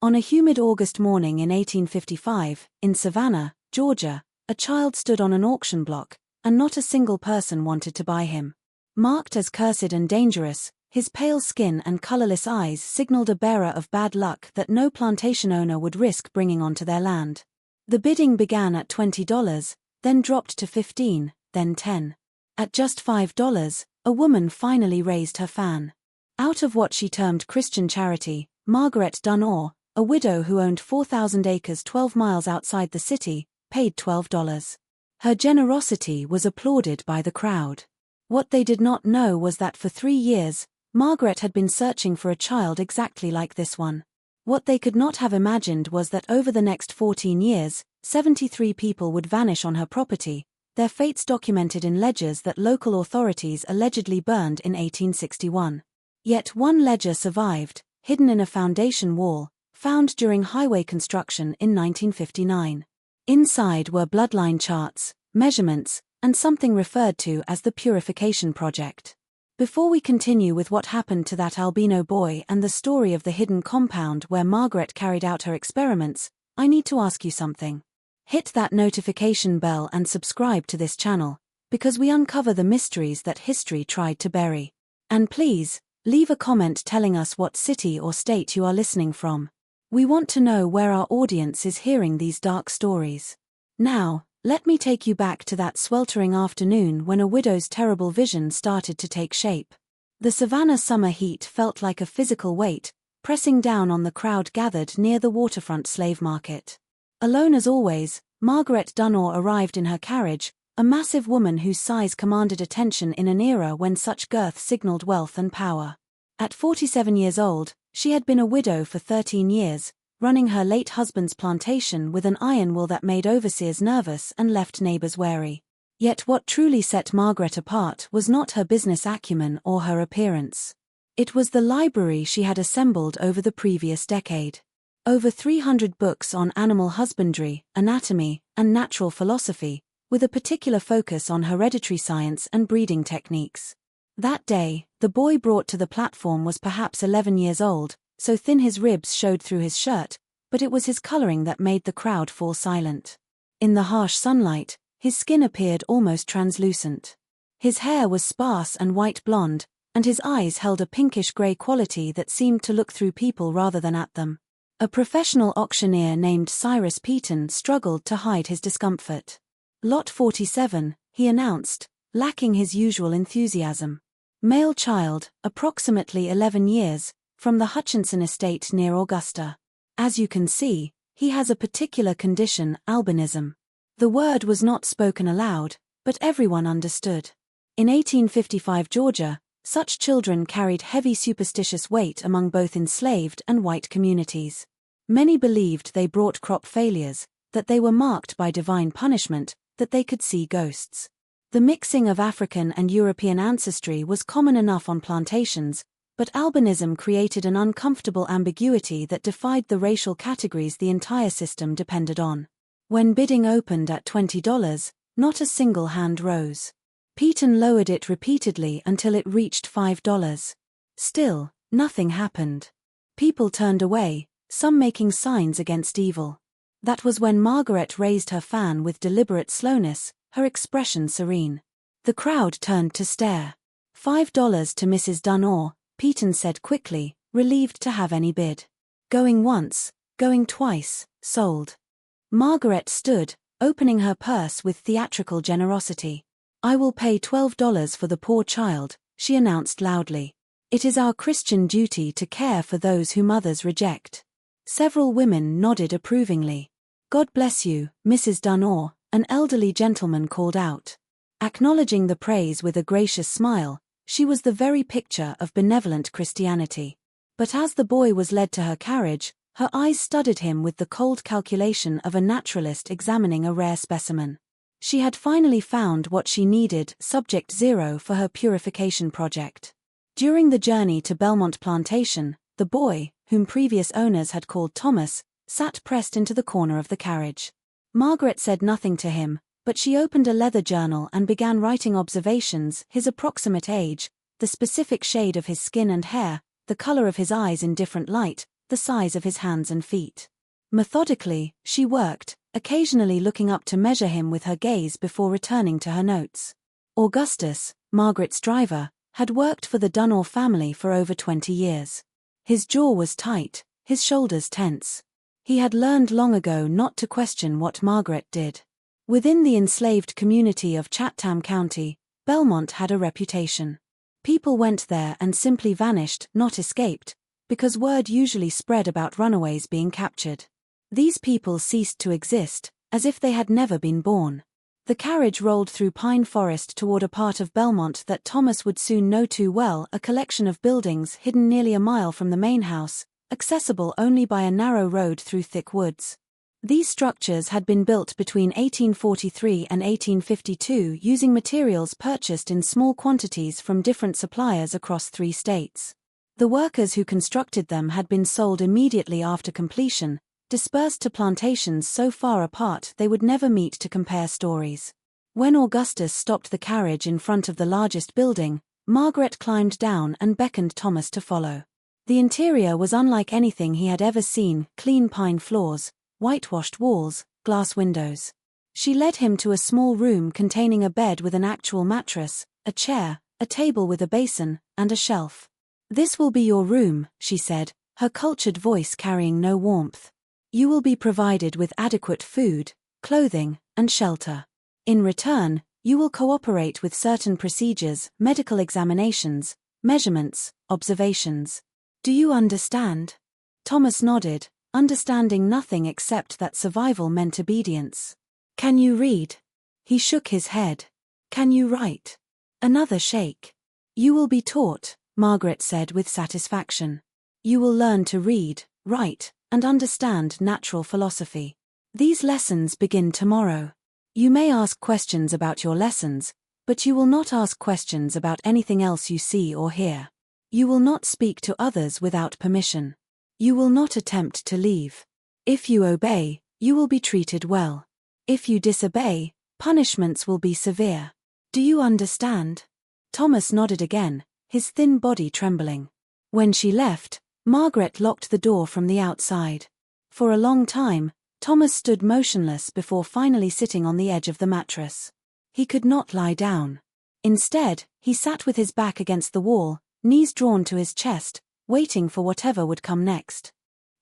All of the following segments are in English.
On a humid August morning in 1855, in Savannah, Georgia, a child stood on an auction block, and not a single person wanted to buy him. Marked as cursed and dangerous, his pale skin and colorless eyes signaled a bearer of bad luck that no plantation owner would risk bringing onto their land. The bidding began at $20, then dropped to $15, then $10. At just $5, a woman finally raised her fan. Out of what she termed Christian charity, Margaret Dunor, a widow who owned 4,000 acres 12 miles outside the city, paid $12. Her generosity was applauded by the crowd. What they did not know was that for 3 years, Margaret had been searching for a child exactly like this one. What they could not have imagined was that over the next 14 years, 73 people would vanish on her property, their fates documented in ledgers that local authorities allegedly burned in 1861. Yet one ledger survived, hidden in a foundation wall, found during highway construction in 1959. Inside were bloodline charts, measurements, and something referred to as the Purification Project. Before we continue with what happened to that albino boy and the story of the hidden compound where Margaret carried out her experiments, I need to ask you something. Hit that notification bell and subscribe to this channel, because we uncover the mysteries that history tried to bury. And please, leave a comment telling us what city or state you are listening from. We want to know where our audience is hearing these dark stories. Now, let me take you back to that sweltering afternoon when a widow's terrible vision started to take shape. The Savannah summer heat felt like a physical weight, pressing down on the crowd gathered near the waterfront slave market. Alone as always, Margaret Dunor arrived in her carriage, a massive woman whose size commanded attention in an era when such girth signaled wealth and power. At 47 years old, she had been a widow for 13 years, running her late husband's plantation with an iron will that made overseers nervous and left neighbors wary. Yet what truly set Margaret apart was not her business acumen or her appearance. It was the library she had assembled over the previous decade. Over 300 books on animal husbandry, anatomy, and natural philosophy, with a particular focus on hereditary science and breeding techniques. That day, the boy brought to the platform was perhaps 11 years old, so thin his ribs showed through his shirt, but it was his coloring that made the crowd fall silent. In the harsh sunlight, his skin appeared almost translucent. His hair was sparse and white blonde, and his eyes held a pinkish-gray quality that seemed to look through people rather than at them. A professional auctioneer named Cyrus Peaton struggled to hide his discomfort. Lot 47, he announced, lacking his usual enthusiasm. Male child, approximately 11 years, from the Hutchinson estate near Augusta. As you can see, he has a particular condition, albinism. The word was not spoken aloud, but everyone understood. In 1855 Georgia, such children carried heavy superstitious weight among both enslaved and white communities. Many believed they brought crop failures, that they were marked by divine punishment, that they could see ghosts. The mixing of African and European ancestry was common enough on plantations, but albinism created an uncomfortable ambiguity that defied the racial categories the entire system depended on. When bidding opened at $20, not a single hand rose. Peaton lowered it repeatedly until it reached $5. Still, nothing happened. People turned away, some making signs against evil. That was when Margaret raised her fan with deliberate slowness, her expression serene. The crowd turned to stare. $5 to Mrs. Dunor, Peaton said quickly, relieved to have any bid. Going once, going twice, sold. Margaret stood, opening her purse with theatrical generosity. "I will pay $12 for the poor child," she announced loudly. "It is our Christian duty to care for those whom others reject." Several women nodded approvingly. "God bless you, Mrs. Dunor," an elderly gentleman called out. Acknowledging the praise with a gracious smile, she was the very picture of benevolent Christianity. But as the boy was led to her carriage, her eyes studied him with the cold calculation of a naturalist examining a rare specimen. She had finally found what she needed, subject zero for her purification project. During the journey to Belmont Plantation, the boy, whom previous owners had called Thomas, sat pressed into the corner of the carriage. Margaret said nothing to him, but she opened a leather journal and began writing observations: his approximate age, the specific shade of his skin and hair, the color of his eyes in different light, the size of his hands and feet. Methodically, she worked, occasionally looking up to measure him with her gaze before returning to her notes. Augustus, Margaret's driver, had worked for the Dunor family for over 20 years. His jaw was tight, his shoulders tense. He had learned long ago not to question what Margaret did. Within the enslaved community of Chatham County, Belmont had a reputation. People went there and simply vanished, not escaped, because word usually spread about runaways being captured. These people ceased to exist, as if they had never been born. The carriage rolled through pine forest toward a part of Belmont that Thomas would soon know too well, a collection of buildings hidden nearly a mile from the main house, accessible only by a narrow road through thick woods. These structures had been built between 1843 and 1852 using materials purchased in small quantities from different suppliers across 3 states. The workers who constructed them had been sold immediately after completion, dispersed to plantations so far apart they would never meet to compare stories. When Augustus stopped the carriage in front of the largest building, Margaret climbed down and beckoned Thomas to follow. The interior was unlike anything he had ever seen: clean pine floors, whitewashed walls, glass windows. She led him to a small room containing a bed with an actual mattress, a chair, a table with a basin, and a shelf. "This will be your room," she said, her cultured voice carrying no warmth. "You will be provided with adequate food, clothing, and shelter. In return, you will cooperate with certain procedures, medical examinations, measurements, observations. Do you understand?" Thomas nodded, understanding nothing except that survival meant obedience. "Can you read?" He shook his head. "Can you write?" Another shake. "You will be taught," Margaret said with satisfaction. "You will learn to read, write, and understand natural philosophy. These lessons begin tomorrow. You may ask questions about your lessons, but you will not ask questions about anything else you see or hear. You will not speak to others without permission. You will not attempt to leave. If you obey, you will be treated well. If you disobey, punishments will be severe. Do you understand?" Thomas nodded again, his thin body trembling. When she left, Margaret locked the door from the outside. For a long time, Thomas stood motionless before finally sitting on the edge of the mattress. He could not lie down. Instead, he sat with his back against the wall, knees drawn to his chest, waiting for whatever would come next.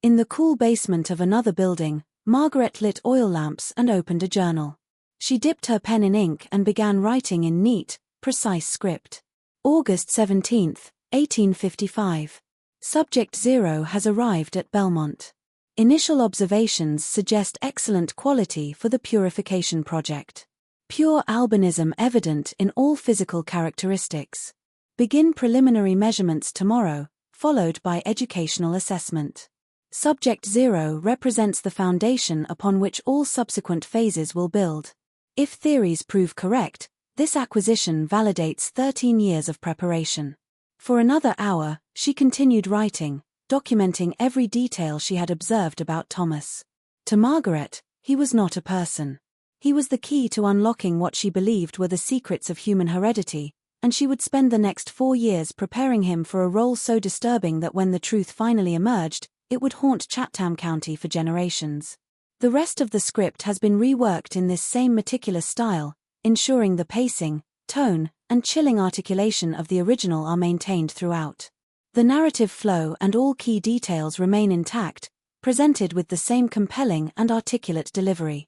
In the cool basement of another building, Margaret lit oil lamps and opened a journal. She dipped her pen in ink and began writing in neat, precise script. August 17, 1855. Subject 0 has arrived at Belmont. Initial observations suggest excellent quality for the purification project. Pure albinism evident in all physical characteristics. Begin preliminary measurements tomorrow, followed by educational assessment. Subject 0 represents the foundation upon which all subsequent phases will build. If theories prove correct, this acquisition validates 13 years of preparation. For another hour, she continued writing, documenting every detail she had observed about Thomas. To Margaret, he was not a person. He was the key to unlocking what she believed were the secrets of human heredity, and she would spend the next 4 years preparing him for a role so disturbing that when the truth finally emerged, it would haunt Chatham County for generations. The rest of the script has been reworked in this same meticulous style, ensuring the pacing, tone, and chilling articulation of the original are maintained throughout. The narrative flow and all key details remain intact, presented with the same compelling and articulate delivery.